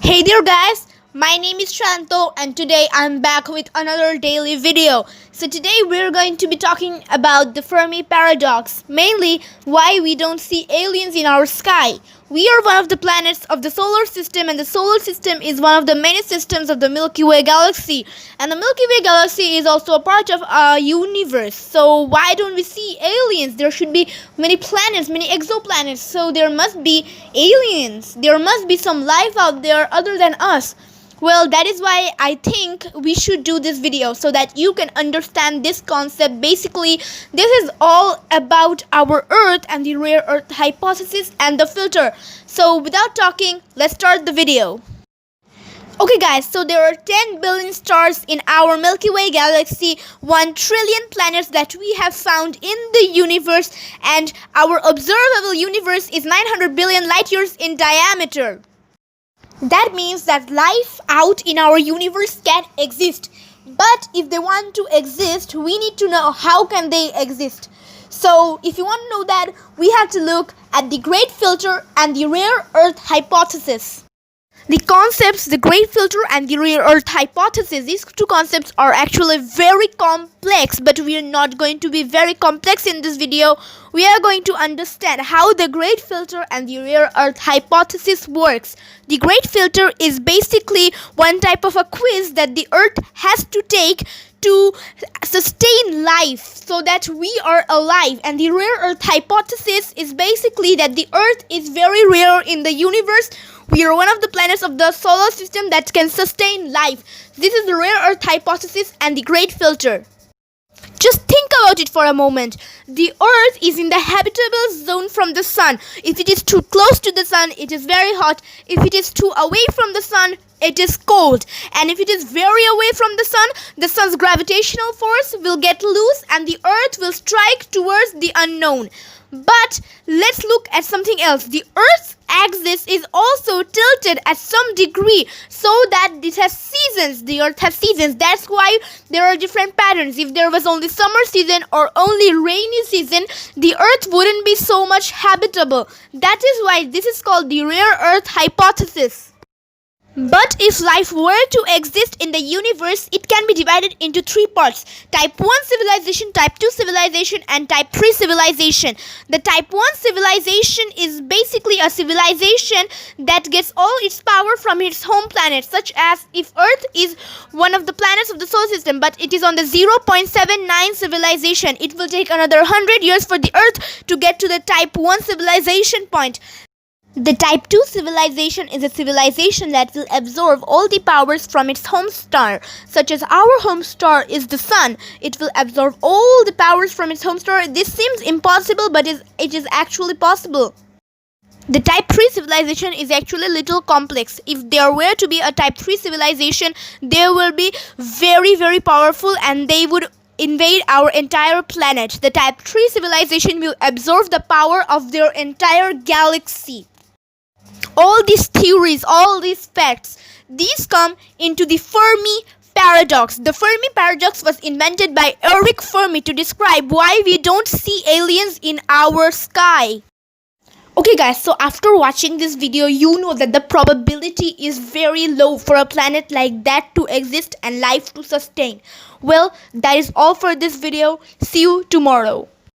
Hey there guys, my name is Shanto and today I'm back with another daily video. So today we're going to be talking about the Fermi Paradox, mainly why we don't see aliens in our sky. We are one of the planets of the solar system and the solar system is one of the many systems of the Milky Way galaxy. And the Milky Way galaxy is also a part of our universe. So why don't we see aliens? There should be many planets, many exoplanets. So there must be aliens. There must be some life out there other than us. Well, that is why I think we should do this video so that you can understand this concept. Basically, this is all about our Earth and the rare Earth hypothesis and the filter. So without talking, let's start the video. Okay guys, so there are 10 billion stars in our Milky Way galaxy, 1 trillion planets that we have found in the universe, and our observable universe is 900 billion light years in diameter. That means that life out in our universe can exist. But if they want to exist, we need to know how can they exist. So if you want to know that, we have to look at the Great Filter and the Rare Earth hypothesis. The concepts, the Great Filter and the Rare Earth hypothesis, these two concepts are actually very complex, but we are not going to be very complex in this video. We are going to understand how the Great Filter and the Rare Earth hypothesis works. The Great Filter is basically one type of a quiz that the Earth has to take to sustain life so that we are alive, and the Rare Earth hypothesis is basically that the Earth is very rare in the universe. We are one of the planets of the solar system that can sustain life. This is the Rare Earth hypothesis and the Great Filter. Just think about it for a moment. The Earth is in the habitable zone from the sun. If it is too close to the sun, it is very hot. If it is too away from the sun, it is cold. And if it is very away from the sun's gravitational force will get loose and the Earth will strike towards the unknown. But let's look at something else. The Earth's axis is also tilted at some degree so that it has seasons. The Earth has seasons. That's why there are different patterns. If there was only summer season or only rainy season, the Earth wouldn't be so much habitable. That is why this is called the Rare Earth hypothesis. But if life were to exist in the universe, it can be divided into 3 parts. Type 1 civilization, Type 2 civilization and Type 3 civilization. The Type 1 civilization is basically a civilization that gets all its power from its home planet, such as if Earth is one of the planets of the solar system but it is on the 0.79 civilization, it will take another 100 years for the Earth to get to the Type 1 civilization point. The Type 2 civilization is a civilization that will absorb all the powers from its home star, such as our home star is the sun. It will absorb all the powers from its home star. This seems impossible, but it is actually possible. The Type 3 civilization is actually a little complex. If there were to be a Type 3 civilization, they will be very, very powerful and they would invade our entire planet. The Type 3 civilization will absorb the power of their entire galaxy. All these theories, all these facts, these come into the Fermi Paradox. The Fermi Paradox was invented by Eric Fermi to describe why we don't see aliens in our sky. Okay guys, so after watching this video, you know that the probability is very low for a planet like that to exist and life to sustain. Well, that is all for this video. See you tomorrow.